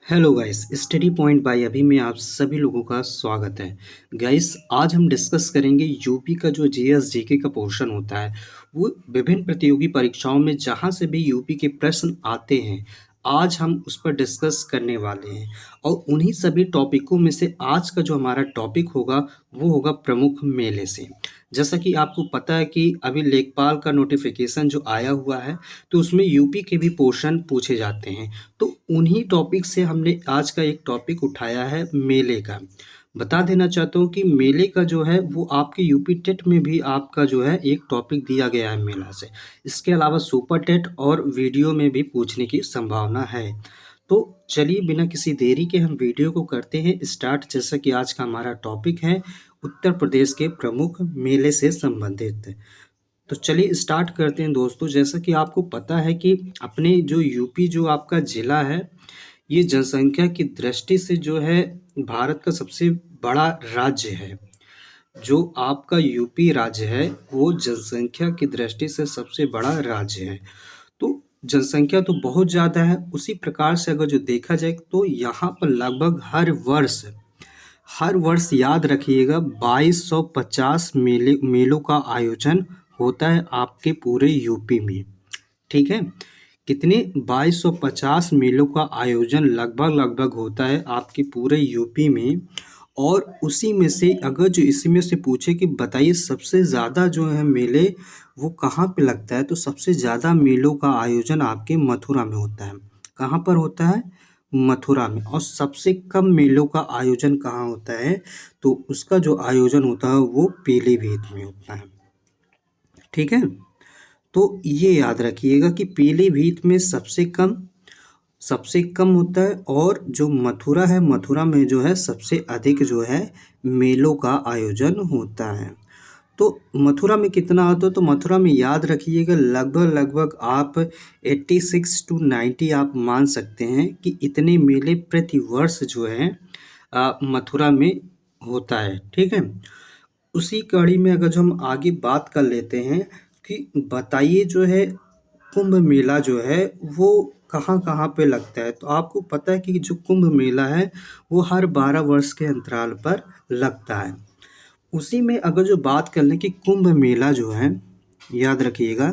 Hello guys, study point by अभी में आप सभी लोगों का स्वागत है। गाइस, आज हम डिस्कस करेंगे यूपी का जो जीएस जीके का पोर्शन होता है, वो विभिन्न प्रतियोगी परीक्षाओं में जहां से भी यूपी के प्रश्न आते हैं, आज हम उस पर डिस्कस करने वाले हैं। और उन्हीं सभी टॉपिकों में से आज का जो हमारा टॉपिक होगा, वो होगा प्रमुख मेले से। जैसा कि आपको पता है कि अभी लेखपाल का नोटिफिकेशन जो आया हुआ है, तो उसमें यूपी के भी पोर्शन पूछे जाते हैं। तो उन्हीं टॉपिक से हमने आज का एक टॉपिक उठाया है मेले का। बता देना चाहता हूँ कि मेले का जो है वो आपके यूपी टेट में भी आपका जो है एक टॉपिक दिया गया है मेला से। इसके अलावा सुपर टेट और वीडियो में भी पूछने की संभावना है। तो चलिए बिना किसी देरी के हम वीडियो को करते हैं स्टार्ट। जैसा कि आज का हमारा टॉपिक है उत्तर प्रदेश के प्रमुख मेले से संबंधित। तो चलिए स्टार्ट करते हैं दोस्तों। जैसा कि आपको पता है कि अपने जो यूपी जो आपका ज़िला है, ये जनसंख्या की दृष्टि से जो है भारत का सबसे बड़ा राज्य है। जो आपका यूपी राज्य है वो जनसंख्या की दृष्टि से सबसे बड़ा राज्य है। तो जनसंख्या तो बहुत ज़्यादा है, उसी प्रकार से अगर जो देखा जाए तो यहाँ पर लगभग हर वर्ष याद रखिएगा 2250 मेलों का आयोजन होता है आपके पूरे यूपी में। ठीक है, कितने 2250 मेलों का आयोजन लगभग लगभग होता है आपके पूरे यूपी में। और उसी में से अगर जो इसमें से पूछे कि बताइए सबसे ज़्यादा जो है मेले वो कहाँ पे लगता है, तो सबसे ज़्यादा मेलों का आयोजन आपके मथुरा में होता है। कहाँ पर होता है? मथुरा में। और सबसे कम मेलों का आयोजन कहाँ होता है, तो उसका जो आयोजन होता है वो पीलीभीत में होता है। ठीक है, तो ये याद रखिएगा कि पीलीभीत में सबसे कम होता है। और जो मथुरा है, मथुरा में जो है सबसे अधिक जो है मेलों का आयोजन होता है। तो मथुरा में कितना होता है, तो मथुरा में याद रखिएगा लगभग लगभग आप 86 to 90 आप मान सकते हैं कि इतने मेले प्रति वर्ष जो है मथुरा में होता है। ठीक है, उसी कड़ी में अगर जो हम आगे बात कर लेते हैं कि बताइए जो है कुंभ मेला जो है वो कहाँ कहाँ पे लगता है। तो आपको पता है कि जो कुंभ मेला है वो हर 12 वर्ष के अंतराल पर लगता है। उसी में अगर जो बात कर लें कि कुंभ मेला जो है, याद रखिएगा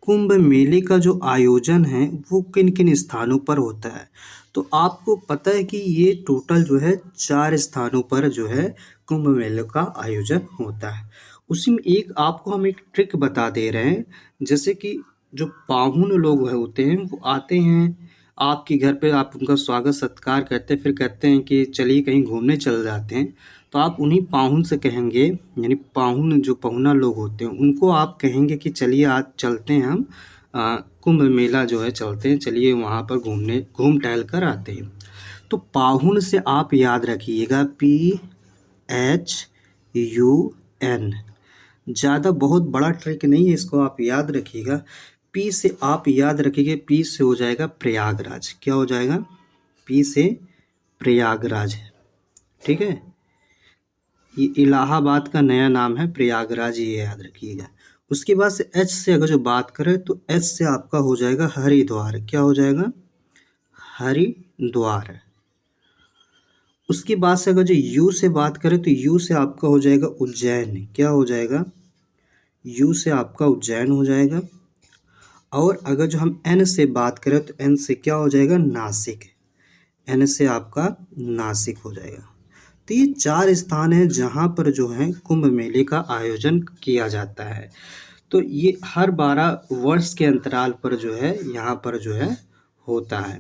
कुंभ मेले का जो आयोजन है वो किन किन स्थानों पर होता है। तो आपको पता है कि ये टोटल जो है 4 स्थानों पर जो है कुंभ मेले का आयोजन होता है। उसी में आपको हम एक ट्रिक बता दे रहे हैं। जैसे कि जो पाहुन लोग होते हैं वो आते हैं आपके घर पे, आप उनका स्वागत सत्कार करते हैं, फिर कहते हैं कि चलिए कहीं घूमने चल जाते हैं। तो आप उन्हीं पाहुन से कहेंगे, यानी पाहुन जो पहुना लोग होते हैं उनको आप कहेंगे कि चलिए आज चलते हैं हम कुंभ मेला जो है चलते हैं, चलिए वहाँ पर घूम टहल कर आते हैं। तो पाहुन से आप याद रखिएगा PHUN। ज़्यादा बहुत बड़ा ट्रिक नहीं है, इसको आप याद रखिएगा। पी से आप याद रखिएगा, पी से हो जाएगा प्रयागराज। क्या हो जाएगा? पी से प्रयागराज। ठीक है, ये इलाहाबाद का नया नाम है प्रयागराज, ये याद रखिएगा। उसके बाद से एच से अगर जो बात करें तो एच से आपका हो जाएगा हरिद्वार। क्या हो जाएगा? हरिद्वार। उसके बाद से अगर जो यू से बात करें तो यू से आपका हो जाएगा उज्जैन। क्या हो जाएगा? यू से आपका उज्जैन हो जाएगा। और अगर जो हम एन से बात करें तो एन से क्या हो जाएगा? नासिक। एन से आपका नासिक हो जाएगा। तो ये 4 स्थान हैं जहाँ पर जो है कुंभ मेले का आयोजन किया जाता है। तो ये हर 12 वर्ष के अंतराल पर जो है यहाँ पर जो है होता है।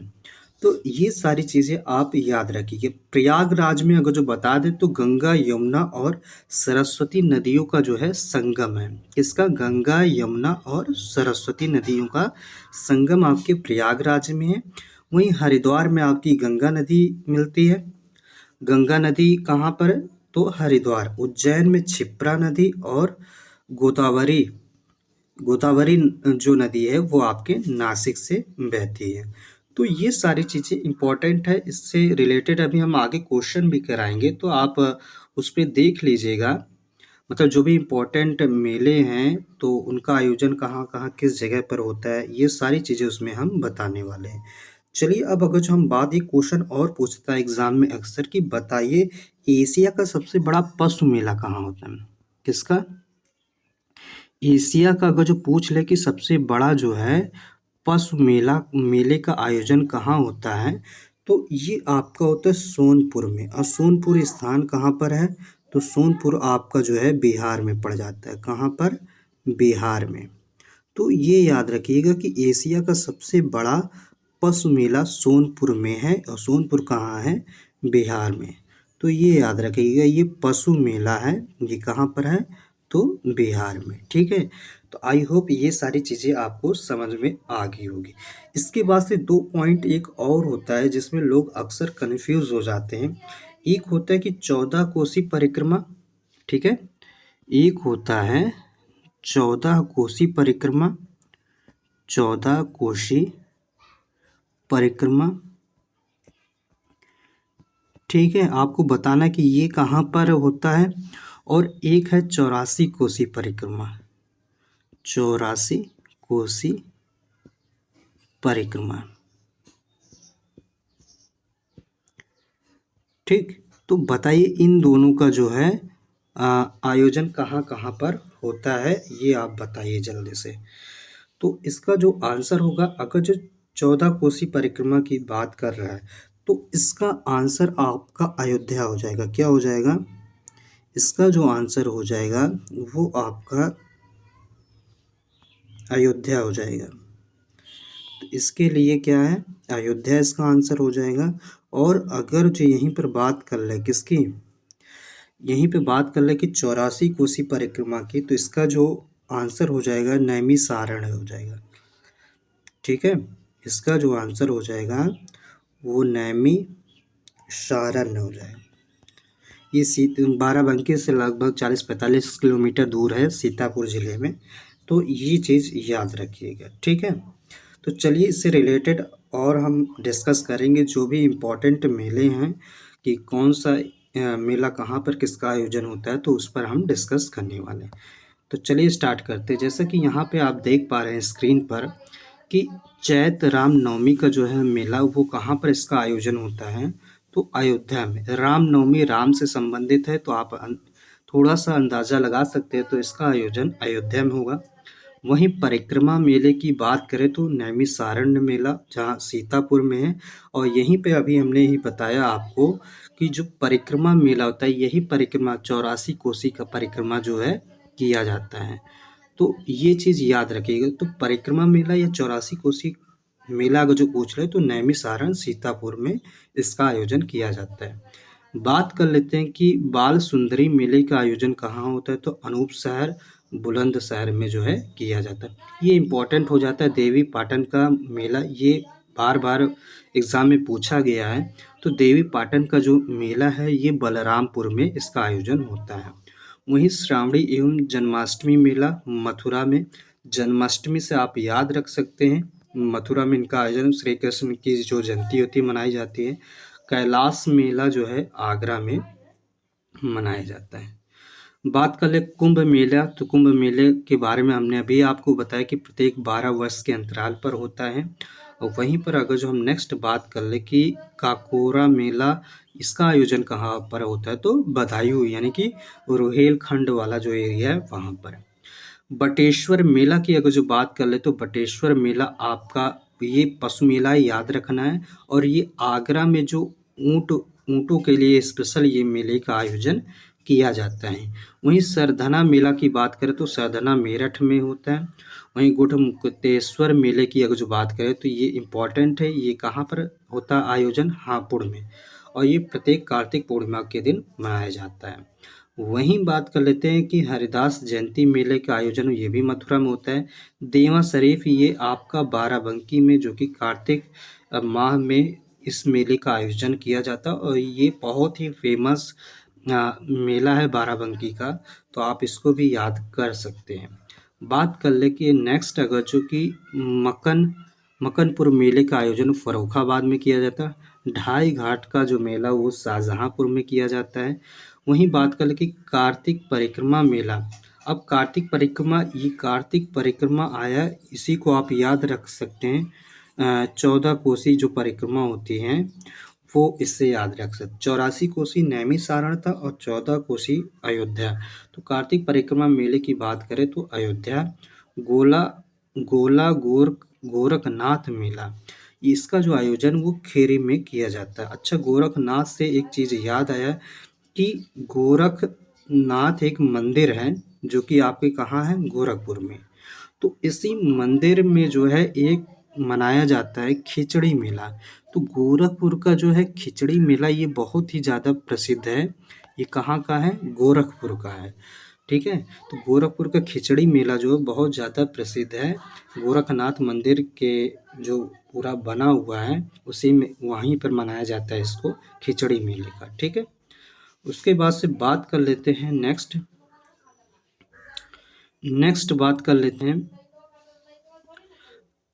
तो ये सारी चीज़ें आप याद रखिए। प्रयागराज में अगर जो बता दें तो गंगा यमुना और सरस्वती नदियों का जो है संगम है। किसका? गंगा यमुना और सरस्वती नदियों का संगम आपके प्रयागराज में है। वहीं हरिद्वार में आपकी गंगा नदी मिलती है। गंगा नदी कहाँ पर है? तो हरिद्वार। उज्जैन में क्षिप्रा नदी और गोदावरी गोदावरी जो नदी है वो आपके नासिक से बहती है। तो ये सारी चीज़ें इम्पोर्टेंट है, इससे रिलेटेड अभी हम आगे क्वेश्चन भी कराएंगे, तो आप उस पर देख लीजिएगा। मतलब जो भी इम्पोर्टेंट मेले हैं तो उनका आयोजन कहाँ कहाँ किस जगह पर होता है, ये सारी चीज़ें उसमें हम बताने वाले हैं। चलिए अब अगर जो हम बात एक क्वेश्चन और पूछता है एग्जाम में अक्सर कि बताइए एशिया का सबसे बड़ा पशु मेला कहाँ होता है? किसका? एशिया का अगर जो पूछ ले कि सबसे बड़ा जो है पशु मेले का आयोजन कहाँ होता है, तो ये आपका होता है सोनपुर में। और सोनपुर स्थान कहाँ पर है? तो सोनपुर आपका जो है बिहार में पड़ जाता है। कहाँ पर? बिहार में। तो ये याद रखिएगा कि एशिया का सबसे बड़ा पशु मेला सोनपुर में है और सोनपुर कहाँ है? बिहार में। तो ये याद रखिएगा, ये पशु मेला है, ये कहाँ पर है? तो बिहार में। ठीक है, तो आई होप ये सारी चीज़ें आपको समझ में आ गई होगी। इसके बाद से 2 पॉइंट एक और होता है जिसमें लोग अक्सर कन्फ्यूज़ हो जाते हैं। एक होता है कि 14 कोसी परिक्रमा, ठीक है? एक होता है 14 कोसी परिक्रमा, 14 कोसी परिक्रमा, ठीक है? आपको बताना कि ये कहाँ पर होता है। और एक है 84 कोसी परिक्रमा, 84 कोसी परिक्रमा, ठीक? तो बताइए इन दोनों का जो है आयोजन कहाँ कहाँ पर होता है, ये आप बताइए जल्दी से। तो इसका जो आंसर होगा, अगर जो 14 कोसी परिक्रमा की बात कर रहा है, तो इसका आंसर आपका अयोध्या हो जाएगा। क्या हो जाएगा? इसका जो आंसर हो जाएगा वो आपका अयोध्या हो जाएगा। तो इसके लिए क्या है? अयोध्या इसका आंसर हो जाएगा। और अगर जो यहीं पर बात कर ले किसकी, यहीं पे बात कर ले कि 84 कोसी परिक्रमा की, तो इसका जो आंसर हो जाएगा नैमिषारण्य हो जाएगा। ठीक है, इसका जो आंसर हो जाएगा वो नैमिषारण्य हो जाएगा। ये बाराबंकी से लगभग 40-45 किलोमीटर दूर है सीतापुर ज़िले में। तो ये चीज़ याद रखिएगा। ठीक है, तो चलिए इससे रिलेटेड और हम डिस्कस करेंगे जो भी इम्पोर्टेंट मेले हैं कि कौन सा मेला कहाँ पर किसका आयोजन होता है, तो उस पर हम डिस्कस करने वाले हैं। तो चलिए स्टार्ट करते हैं। जैसा कि यहाँ पे आप देख पा रहे हैं स्क्रीन पर कि चैत राम नवमी का जो है मेला वो कहाँ पर इसका आयोजन होता है, तो अयोध्या में। राम नवमी राम से संबंधित है, तो आप थोड़ा सा अंदाज़ा लगा सकते हैं, तो इसका आयोजन अयोध्या में होगा। वहीं परिक्रमा मेले की बात करें तो नैमिषारण्य मेला जहाँ सीतापुर में है। और यहीं पे अभी हमने ही बताया आपको कि जो परिक्रमा मेला होता है, यही परिक्रमा 84 कोसी का परिक्रमा जो है किया जाता है। तो ये चीज़ याद रखिएगा। तो परिक्रमा मेला या 84 कोसी मेला अगर जो पूछ रहे हैं, तो नैमिषारण्य सीतापुर में इसका आयोजन किया जाता है। बात कर लेते हैं कि बाल सुंदरी मेले का आयोजन कहाँ होता है, तो अनूप शहर बुलंदशहर में जो है किया जाता है। ये इम्पोर्टेंट हो जाता है। देवी पाटन का मेला, ये बार बार एग्ज़ाम में पूछा गया है। तो देवी पाटन का जो मेला है ये बलरामपुर में इसका आयोजन होता है। वहीं श्रावणी एवं जन्माष्टमी मेला मथुरा में। जन्माष्टमी से आप याद रख सकते हैं, मथुरा में इनका आयोजन श्री कृष्ण की जो जयंती होती है मनाई जाती है। कैलाश मेला जो है आगरा में मनाया जाता है। बात कर ले कुंभ मेला, तो कुंभ मेले के बारे में हमने अभी आपको बताया कि प्रत्येक 12 वर्ष के अंतराल पर होता है। और वहीं पर अगर जो हम नेक्स्ट बात कर ले कि काकोरा मेला, इसका आयोजन कहाँ पर होता है, तो बदायूं यानी कि रोहेलखंड वाला जो एरिया है वहाँ पर। बटेश्वर मेला की अगर जो बात कर ले, तो बटेश्वर मेला आपका ये पशु मेला याद रखना है। और ये आगरा में जो ऊँटों के लिए स्पेशल ये मेले का आयोजन किया जाता है। वहीं सरधना मेला की बात करें तो सरधना मेरठ में होता है। वहीं गुढ़मुक्तेश्वर मेले की अगर जो बात करें तो ये इम्पॉर्टेंट है। ये कहाँ पर होता है आयोजन? हापुड़ में। और ये प्रत्येक कार्तिक पूर्णिमा के दिन मनाया जाता है। वहीं बात कर लेते हैं कि हरिदास जयंती मेले का आयोजन ये भी मथुरा में होता है। देवा शरीफ ये आपका बाराबंकी में, जो कि कार्तिक माह में इस मेले का आयोजन किया जाता है। और ये बहुत ही फेमस मेला है बाराबंकी का, तो आप इसको भी याद कर सकते हैं। बात कर ले कि नेक्स्ट अगर जो कि मकनपुर मेले का आयोजन फर्रुखाबाद में किया जाता है। ढाई घाट का जो मेला वो शाहजहाँपुर में किया जाता है। वहीं बात कर ले कि कार्तिक परिक्रमा मेला, अब कार्तिक परिक्रमा, ये कार्तिक परिक्रमा आया, इसी को आप याद रख सकते हैं। 14 कोसी जो परिक्रमा होती हैं वो इससे याद रख सकते। 84 कोसी नैमिषारण्य और 14 कोसी अयोध्या। तो कार्तिक परिक्रमा मेले की बात करें तो अयोध्या गोला गोला गोरखनाथ मेला, इसका जो आयोजन वो खेरी में किया जाता है। अच्छा, गोरखनाथ से एक चीज़ याद आया कि गोरखनाथ एक मंदिर है जो कि आपके कहाँ है, गोरखपुर में। तो इसी मंदिर में जो है एक मनाया जाता है खिचड़ी मेला। तो गोरखपुर का जो है खिचड़ी मेला ये बहुत ही ज़्यादा प्रसिद्ध है। ये कहाँ का है, गोरखपुर का है। ठीक है, तो गोरखपुर का खिचड़ी मेला जो है बहुत ज़्यादा प्रसिद्ध है। गोरखनाथ मंदिर के जो पूरा बना हुआ है उसी में वहीं पर मनाया जाता है इसको खिचड़ी मेले का। ठीक है, उसके बाद से बात कर लेते हैं नेक्स्ट बात कर लेते हैं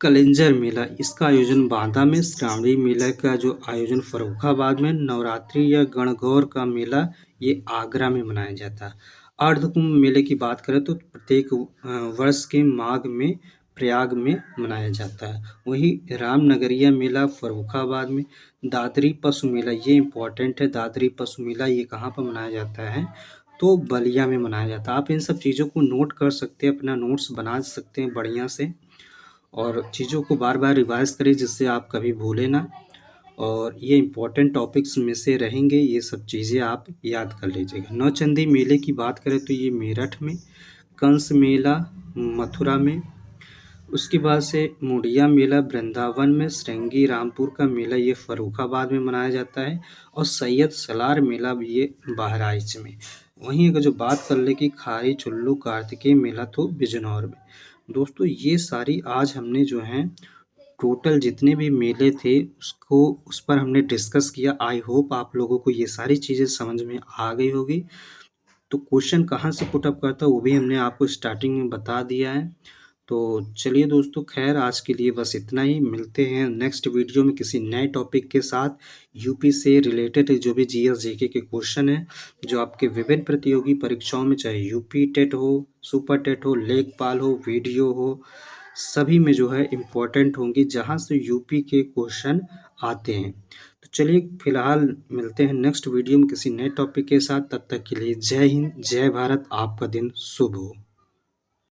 कलिंजर मेला। इसका आयोजन बांदा में, श्रावणी मेला का जो आयोजन फर्रुखाबाद में, नवरात्रि या गणगौर का मेला ये आगरा में मनाया जाता है। अर्धकुंभ मेले की बात करें तो प्रत्येक वर्ष के माघ में प्रयाग में मनाया जाता है। वहीं रामनगरिया मेला फर्रुखाबाद में। दादरी पशु मेला ये इम्पोर्टेंट है, दादरी पशु मेला ये कहाँ पर मनाया जाता है, तो बलिया में मनाया जाता है। आप इन सब चीज़ों को नोट कर सकते हैं, अपना नोट्स बना सकते हैं बढ़िया से, और चीज़ों को बार बार रिवाइज करें जिससे आप कभी भूलें ना। और ये इम्पोर्टेंट टॉपिक्स में से रहेंगे, ये सब चीज़ें आप याद कर लीजिएगा। नौचंदी मेले की बात करें तो ये मेरठ में, कंस मेला मथुरा में, उसके बाद से मुड़िया मेला वृंदावन में, श्रृंगी रामपुर का मेला ये फर्रुखाबाद में मनाया जाता है, और सैयद सलार मेला भी ये बहराइच में। वहीं अगर जो बात कर ले कि खारी चुल्लू कार्तिकेय मेला तो बिजनौर में। दोस्तों ये सारी आज हमने जो है टोटल जितने भी मेले थे उसको उस पर हमने डिस्कस किया। आई होप आप लोगों को ये सारी चीज़ें समझ में आ गई होगी। तो क्वेश्चन कहाँ से पुट अप करता है वो भी हमने आपको स्टार्टिंग में बता दिया है। तो चलिए दोस्तों, खैर आज के लिए बस इतना ही। मिलते हैं नेक्स्ट वीडियो में किसी नए टॉपिक के साथ। यूपी से रिलेटेड जो भी जीएस जीके के क्वेश्चन हैं जो आपके विभिन्न प्रतियोगी परीक्षाओं में, चाहे यूपी टेट हो, सुपर टेट हो, लेखपाल हो, वीडियो हो, सभी में जो है इम्पोर्टेंट होंगी जहाँ से यूपी के क्वेश्चन आते हैं। तो चलिए फिलहाल मिलते हैं नेक्स्ट वीडियो में किसी नए टॉपिक के साथ। तब तक के लिए जय हिंद, जय भारत, आपका दिन शुभ हो।